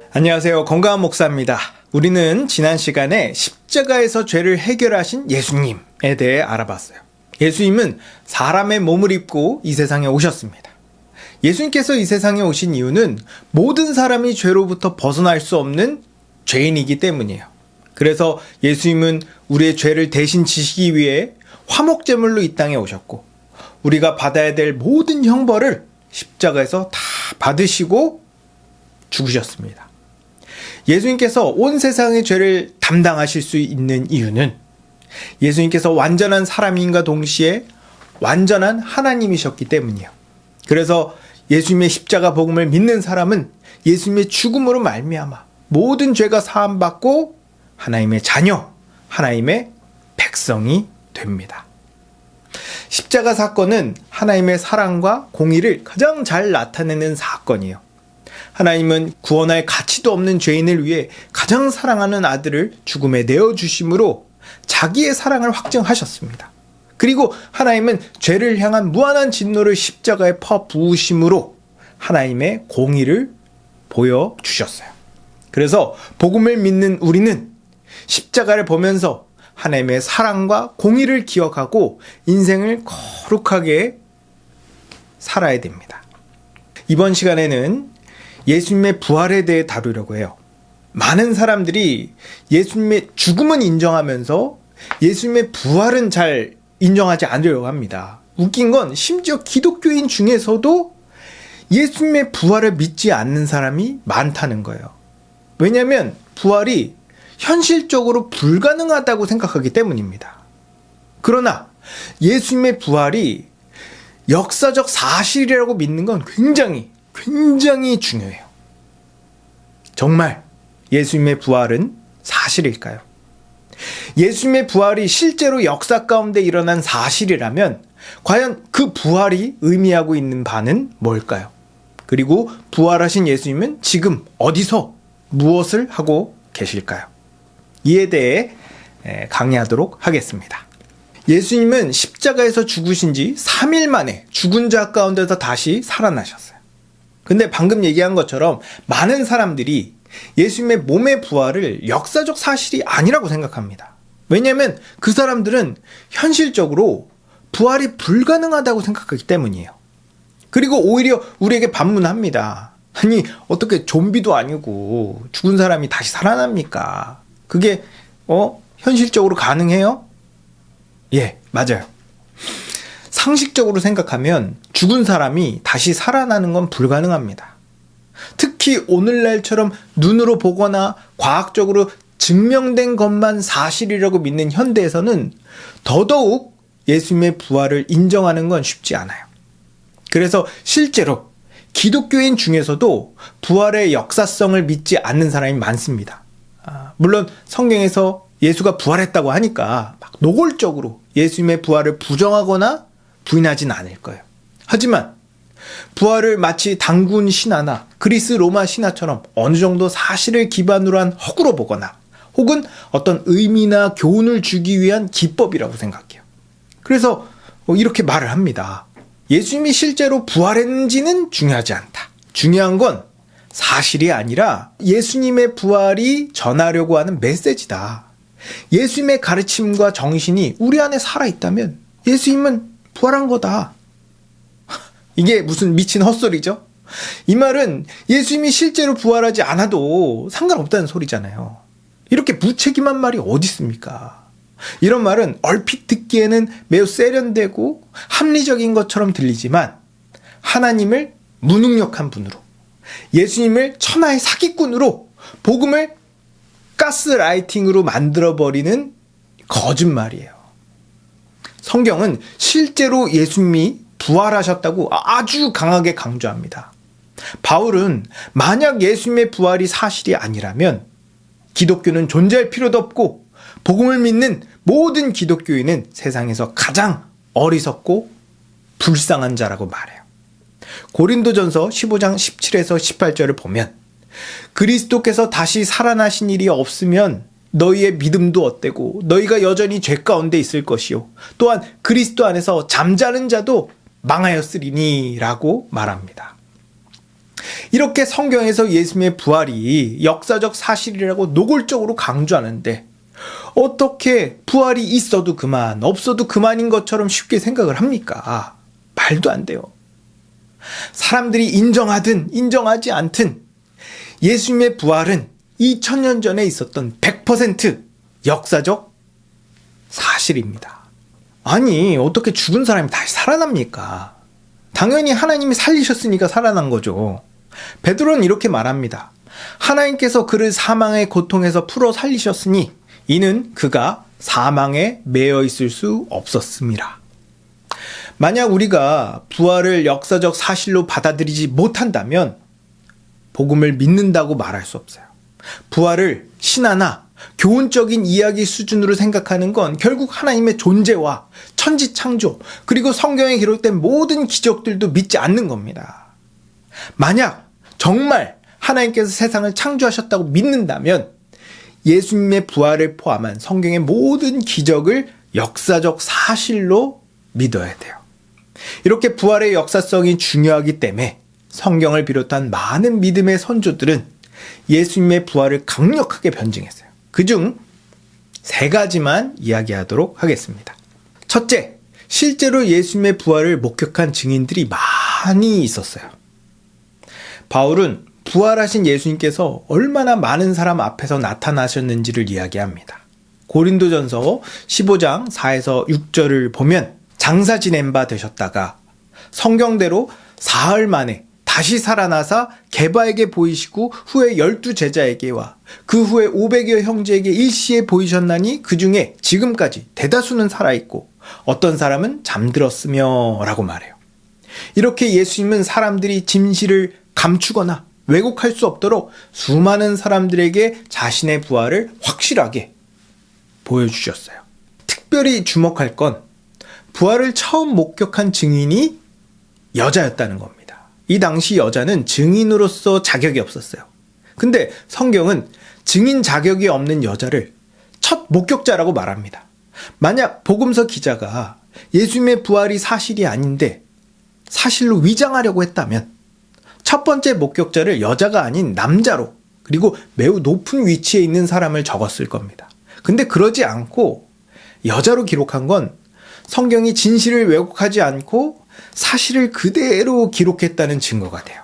안녕하세요. 건강한 목사입니다. 우리는 지난 시간에 십자가에서 죄를 해결하신 예수님에 대해 알아봤어요. 예수님은 사람의 몸을 입고 이 세상에 오셨습니다. 예수님께서 이 세상에 오신 이유는 모든 사람이 죄로부터 벗어날 수 없는 죄인이기 때문이에요. 그래서 예수님은 우리의 죄를 대신 지시기 위해 화목제물로 이 땅에 오셨고, 우리가 받아야 될 모든 형벌을 십자가에서 다 받으시고 죽으셨습니다. 예수님께서 온 세상의 죄를 담당하실 수 있는 이유는 예수님께서 완전한 사람인과 동시에 완전한 하나님이셨기 때문이에요. 그래서 예수님의 십자가 복음을 믿는 사람은 예수님의 죽음으로 말미암아 모든 죄가 사함받고 하나님의 자녀, 하나님의 백성이 됩니다. 십자가 사건은 하나님의 사랑과 공의를 가장 잘 나타내는 사건이에요. 하나님은 구원할 가치도 없는 죄인을 위해 가장 사랑하는 아들을 죽음에 내어주심으로 자기의 사랑을 확증하셨습니다. 그리고 하나님은 죄를 향한 무한한 진노를 십자가에 퍼부으심으로 하나님의 공의를 보여주셨어요. 그래서 복음을 믿는 우리는 십자가를 보면서 하나님의 사랑과 공의를 기억하고 인생을 거룩하게 살아야 됩니다. 이번 시간에는 예수님의 부활에 대해 다루려고 해요. 많은 사람들이 예수님의 죽음은 인정하면서 예수님의 부활은 잘 인정하지 않으려고 합니다. 웃긴 건 심지어 기독교인 중에서도 예수님의 부활을 믿지 않는 사람이 많다는 거예요. 왜냐하면 부활이 현실적으로 불가능하다고 생각하기 때문입니다. 그러나 예수님의 부활이 역사적 사실이라고 믿는 건 굉장히 중요해요. 정말 예수님의 부활은 사실일까요? 예수님의 부활이 실제로 역사 가운데 일어난 사실이라면 과연 그 부활이 의미하고 있는 바는 뭘까요? 그리고 부활하신 예수님은 지금 어디서 무엇을 하고 계실까요? 이에 대해 강의하도록 하겠습니다. 예수님은 십자가에서 죽으신 지 3일 만에 죽은 자 가운데서 다시 살아나셨어요. 근데 방금 얘기한 것처럼 많은 사람들이 예수님의 몸의 부활을 역사적 사실이 아니라고 생각합니다. 왜냐하면 그 사람들은 현실적으로 부활이 불가능하다고 생각하기 때문이에요. 그리고 오히려 우리에게 반문합니다. 아니, 어떻게 좀비도 아니고 죽은 사람이 다시 살아납니까? 그게 현실적으로 가능해요? 예, 맞아요. 상식적으로 생각하면 죽은 사람이 다시 살아나는 건 불가능합니다. 특히 오늘날처럼 눈으로 보거나 과학적으로 증명된 것만 사실이라고 믿는 현대에서는 더더욱 예수님의 부활을 인정하는 건 쉽지 않아요. 그래서 실제로 기독교인 중에서도 부활의 역사성을 믿지 않는 사람이 많습니다. 물론 성경에서 예수가 부활했다고 하니까 막 노골적으로 예수님의 부활을 부정하거나 부인하진 않을 거예요. 하지만 부활을 마치 단군 신화나 그리스 로마 신화처럼 어느 정도 사실을 기반으로 한 허구로 보거나 혹은 어떤 의미나 교훈을 주기 위한 기법이라고 생각해요. 그래서 이렇게 말을 합니다. 예수님이 실제로 부활했는지는 중요하지 않다. 중요한 건 사실이 아니라 예수님의 부활이 전하려고 하는 메시지다. 예수님의 가르침과 정신이 우리 안에 살아있다면 예수님은 부활한 거다. 이게 무슨 미친 헛소리죠? 이 말은 예수님이 실제로 부활하지 않아도 상관없다는 소리잖아요. 이렇게 무책임한 말이 어디 있습니까? 이런 말은 얼핏 듣기에는 매우 세련되고 합리적인 것처럼 들리지만 하나님을 무능력한 분으로, 예수님을 천하의 사기꾼으로, 복음을 가스라이팅으로 만들어버리는 거짓말이에요. 성경은 실제로 예수님이 부활하셨다고 아주 강하게 강조합니다. 바울은 만약 예수님의 부활이 사실이 아니라면 기독교는 존재할 필요도 없고 복음을 믿는 모든 기독교인은 세상에서 가장 어리석고 불쌍한 자라고 말해요. 고린도전서 15장 17에서 18절을 보면 그리스도께서 다시 살아나신 일이 없으면 너희의 믿음도 헛되고 너희가 여전히 죄 가운데 있을 것이요 또한 그리스도 안에서 잠자는 자도 망하였으리니 라고 말합니다. 이렇게 성경에서 예수님의 부활이 역사적 사실이라고 노골적으로 강조하는데 어떻게 부활이 있어도 그만, 없어도 그만인 것처럼 쉽게 생각을 합니까? 말도 안 돼요. 사람들이 인정하든 인정하지 않든 예수님의 부활은 2000년 전에 있었던 100% 역사적 사실입니다. 아니, 어떻게 죽은 사람이 다시 살아납니까? 당연히 하나님이 살리셨으니까 살아난 거죠. 베드로는 이렇게 말합니다. 하나님께서 그를 사망의 고통에서 풀어 살리셨으니 이는 그가 사망에 매여 있을 수 없었음이라. 만약 우리가 부활을 역사적 사실로 받아들이지 못한다면 복음을 믿는다고 말할 수 없어요. 부활을 신화나 교훈적인 이야기 수준으로 생각하는 건 결국 하나님의 존재와 천지창조 그리고 성경에 기록된 모든 기적들도 믿지 않는 겁니다. 만약 정말 하나님께서 세상을 창조하셨다고 믿는다면 예수님의 부활을 포함한 성경의 모든 기적을 역사적 사실로 믿어야 돼요. 이렇게 부활의 역사성이 중요하기 때문에 성경을 비롯한 많은 믿음의 선조들은 예수님의 부활을 강력하게 변증했어요. 그중 3가지만 이야기하도록 하겠습니다. 첫째, 실제로 예수님의 부활을 목격한 증인들이 많이 있었어요. 바울은 부활하신 예수님께서 얼마나 많은 사람 앞에서 나타나셨는지를 이야기합니다. 고린도전서 15장 4에서 6절을 보면 장사 지낸 바 되셨다가 성경대로 사흘 만에 다시 살아나사 게바에게 보이시고 후에 12제자에게와 그 후에 500여 형제에게 일시에 보이셨나니 그 중에 지금까지 대다수는 살아있고 어떤 사람은 잠들었으며 라고 말해요. 이렇게 예수님은 사람들이 진실을 감추거나 왜곡할 수 없도록 수많은 사람들에게 자신의 부활을 확실하게 보여주셨어요. 특별히 주목할 건 부활을 처음 목격한 증인이 여자였다는 겁니다. 이 당시 여자는 증인으로서 자격이 없었어요. 근데 성경은 증인 자격이 없는 여자를 첫 목격자라고 말합니다. 만약 복음서 기자가 예수님의 부활이 사실이 아닌데 사실로 위장하려고 했다면 첫 번째 목격자를 여자가 아닌 남자로 그리고 매우 높은 위치에 있는 사람을 적었을 겁니다. 근데 그러지 않고 여자로 기록한 건 성경이 진실을 왜곡하지 않고 사실을 그대로 기록했다는 증거가 돼요.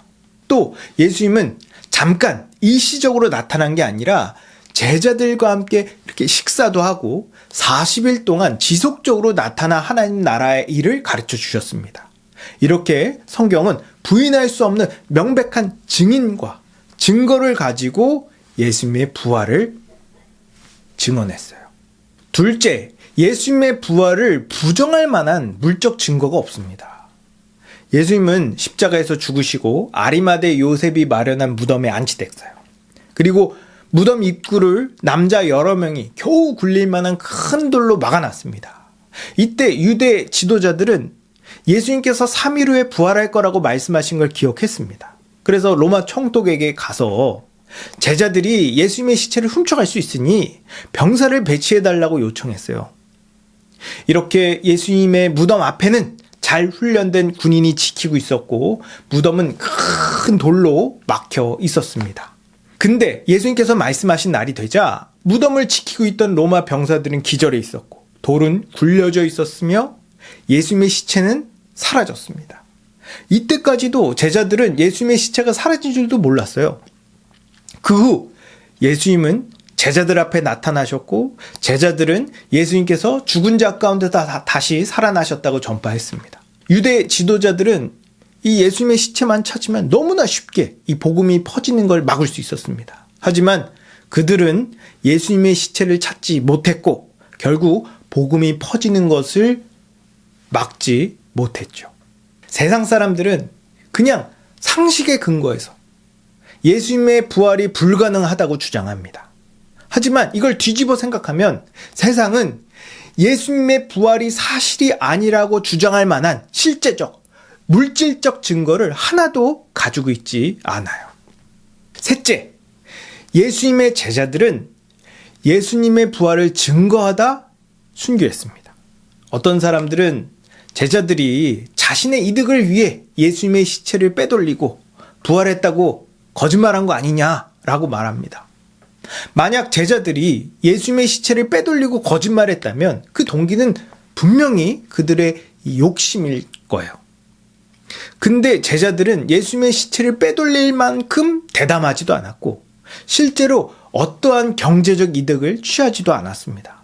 또 예수님은 잠깐 일시적으로 나타난 게 아니라 제자들과 함께 이렇게 식사도 하고 40일 동안 지속적으로 나타나 하나님 나라의 일을 가르쳐 주셨습니다. 이렇게 성경은 부인할 수 없는 명백한 증인과 증거를 가지고 예수님의 부활을 증언했어요. 둘째, 예수님의 부활을 부정할 만한 물적 증거가 없습니다. 예수님은 십자가에서 죽으시고 아리마대 요셉이 마련한 무덤에 안치됐어요. 그리고 무덤 입구를 남자 여러 명이 겨우 굴릴 만한 큰 돌로 막아놨습니다. 이때 유대 지도자들은 예수님께서 3일 후에 부활할 거라고 말씀하신 걸 기억했습니다. 그래서 로마 총독에게 가서 제자들이 예수님의 시체를 훔쳐갈 수 있으니 병사를 배치해달라고 요청했어요. 이렇게 예수님의 무덤 앞에는 잘 훈련된 군인이 지키고 있었고 무덤은 큰 돌로 막혀 있었습니다. 근데 예수님께서 말씀하신 날이 되자 무덤을 지키고 있던 로마 병사들은 기절해 있었고 돌은 굴려져 있었으며 예수님의 시체는 사라졌습니다. 이때까지도 제자들은 예수님의 시체가 사라진 줄도 몰랐어요. 그 후 예수님은 제자들 앞에 나타나셨고 제자들은 예수님께서 죽은 자 가운데 다시 살아나셨다고 전파했습니다. 유대 지도자들은 이 예수님의 시체만 찾으면 너무나 쉽게 이 복음이 퍼지는 걸 막을 수 있었습니다. 하지만 그들은 예수님의 시체를 찾지 못했고 결국 복음이 퍼지는 것을 막지 못했죠. 세상 사람들은 그냥 상식에 근거해서 예수님의 부활이 불가능하다고 주장합니다. 하지만 이걸 뒤집어 생각하면 세상은 예수님의 부활이 사실이 아니라고 주장할 만한 실제적, 물질적 증거를 하나도 가지고 있지 않아요. 셋째, 예수님의 제자들은 예수님의 부활을 증거하다 순교했습니다. 어떤 사람들은 제자들이 자신의 이득을 위해 예수님의 시체를 빼돌리고 부활했다고 거짓말한 거 아니냐라고 말합니다. 만약 제자들이 예수님의 시체를 빼돌리고 거짓말했다면 그 동기는 분명히 그들의 욕심일 거예요. 근데 제자들은 예수님의 시체를 빼돌릴 만큼 대담하지도 않았고 실제로 어떠한 경제적 이득을 취하지도 않았습니다.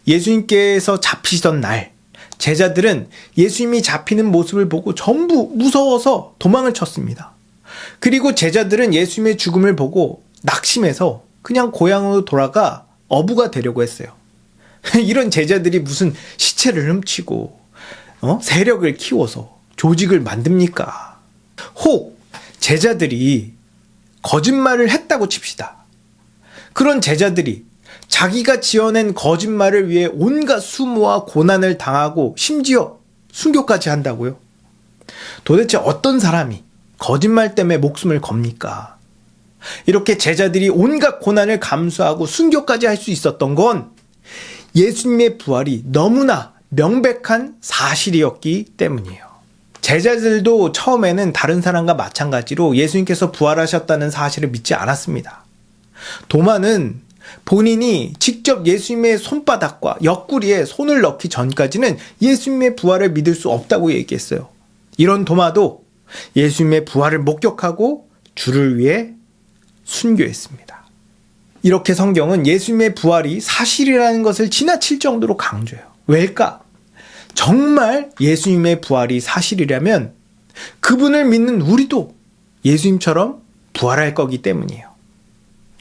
예수님께서 잡히시던 날 제자들은 예수님이 잡히는 모습을 보고 전부 무서워서 도망을 쳤습니다. 그리고 제자들은 예수님의 죽음을 보고 낙심해서 그냥 고향으로 돌아가 어부가 되려고 했어요. 이런 제자들이 무슨 시체를 훔치고 세력을 키워서 조직을 만듭니까? 혹 제자들이 거짓말을 했다고 칩시다. 그런 제자들이 자기가 지어낸 거짓말을 위해 온갖 수모와 고난을 당하고 심지어 순교까지 한다고요? 도대체 어떤 사람이 거짓말 때문에 목숨을 겁니까? 이렇게 제자들이 온갖 고난을 감수하고 순교까지 할 수 있었던 건 예수님의 부활이 너무나 명백한 사실이었기 때문이에요. 제자들도 처음에는 다른 사람과 마찬가지로 예수님께서 부활하셨다는 사실을 믿지 않았습니다. 도마는 본인이 직접 예수님의 손바닥과 옆구리에 손을 넣기 전까지는 예수님의 부활을 믿을 수 없다고 얘기했어요. 이런 도마도 예수님의 부활을 목격하고 주를 위해 순교했습니다. 이렇게 성경은 예수님의 부활이 사실이라는 것을 지나칠 정도로 강조해요. 왜일까? 정말 예수님의 부활이 사실이라면 그분을 믿는 우리도 예수님처럼 부활할 거기 때문이에요.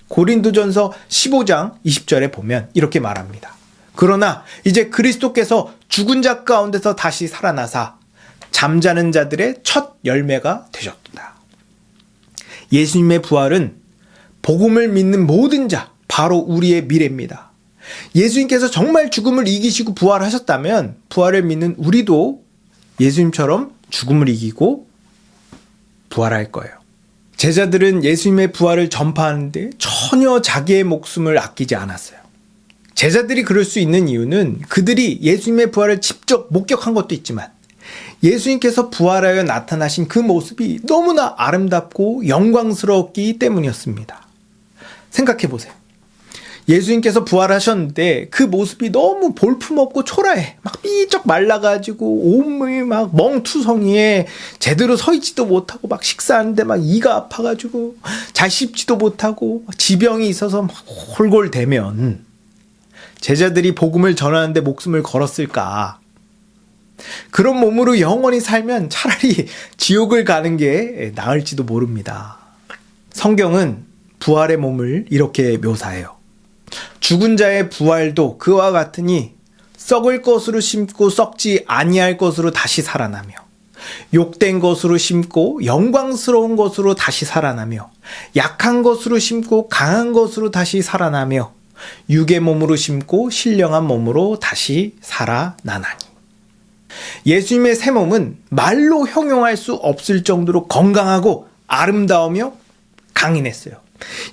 고린도전서 15장 20절에 보면 이렇게 말합니다. 그러나 이제 그리스도께서 죽은 자 가운데서 다시 살아나사 잠자는 자들의 첫 열매가 되셨다. 예수님의 부활은 복음을 믿는 모든 자, 바로 우리의 미래입니다. 예수님께서 정말 죽음을 이기시고 부활하셨다면 부활을 믿는 우리도 예수님처럼 죽음을 이기고 부활할 거예요. 제자들은 예수님의 부활을 전파하는데 전혀 자기의 목숨을 아끼지 않았어요. 제자들이 그럴 수 있는 이유는 그들이 예수님의 부활을 직접 목격한 것도 있지만 예수님께서 부활하여 나타나신 그 모습이 너무나 아름답고 영광스러웠기 때문이었습니다. 생각해 보세요. 예수님께서 부활하셨는데 그 모습이 너무 볼품없고 초라해. 막 삐쩍 말라가지고 온몸이 막 멍투성이에 제대로 서 있지도 못하고 막 식사하는데 막 이가 아파가지고 잘 씹지도 못하고 지병이 있어서 막 홀골대면 제자들이 복음을 전하는데 목숨을 걸었을까? 그런 몸으로 영원히 살면 차라리 지옥을 가는 게 나을지도 모릅니다. 성경은 부활의 몸을 이렇게 묘사해요. 죽은 자의 부활도 그와 같으니 썩을 것으로 심고 썩지 아니할 것으로 다시 살아나며 욕된 것으로 심고 영광스러운 것으로 다시 살아나며 약한 것으로 심고 강한 것으로 다시 살아나며 육의 몸으로 심고 신령한 몸으로 다시 살아나나니. 예수님의 새 몸은 말로 형용할 수 없을 정도로 건강하고 아름다우며 강인했어요.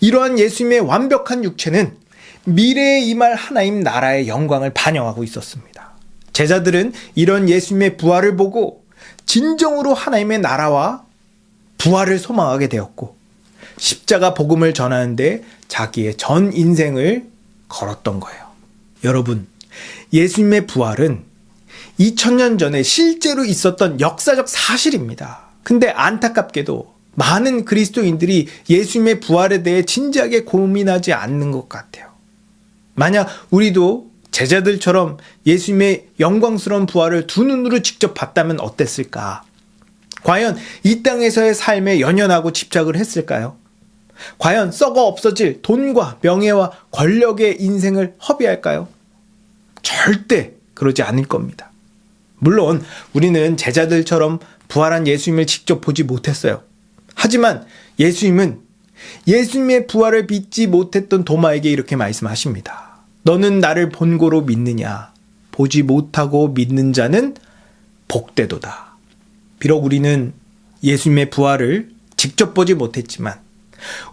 이러한 예수님의 완벽한 육체는 미래에 임할 하나님 나라의 영광을 반영하고 있었습니다. 제자들은 이런 예수님의 부활을 보고 진정으로 하나님의 나라와 부활을 소망하게 되었고 십자가 복음을 전하는데 자기의 전 인생을 걸었던 거예요. 여러분, 예수님의 부활은 2000년 전에 실제로 있었던 역사적 사실입니다. 근데 안타깝게도 많은 그리스도인들이 예수님의 부활에 대해 진지하게 고민하지 않는 것 같아요. 만약 우리도 제자들처럼 예수님의 영광스러운 부활을 두 눈으로 직접 봤다면 어땠을까? 과연 이 땅에서의 삶에 연연하고 집착을 했을까요? 과연 썩어 없어질 돈과 명예와 권력의 인생을 허비할까요? 절대 그러지 않을 겁니다. 물론 우리는 제자들처럼 부활한 예수님을 직접 보지 못했어요. 하지만 예수님은 예수님의 부활을 믿지 못했던 도마에게 이렇게 말씀하십니다. 너는 나를 본고로 믿느냐? 보지 못하고 믿는 자는 복되도다. 비록 우리는 예수님의 부활을 직접 보지 못했지만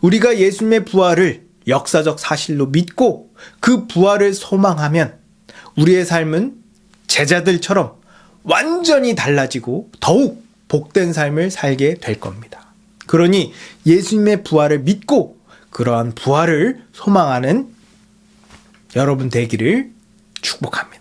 우리가 예수님의 부활을 역사적 사실로 믿고 그 부활을 소망하면 우리의 삶은 제자들처럼 완전히 달라지고 더욱 복된 삶을 살게 될 겁니다. 그러니 예수님의 부활을 믿고 그러한 부활을 소망하는 여러분 되기를 축복합니다.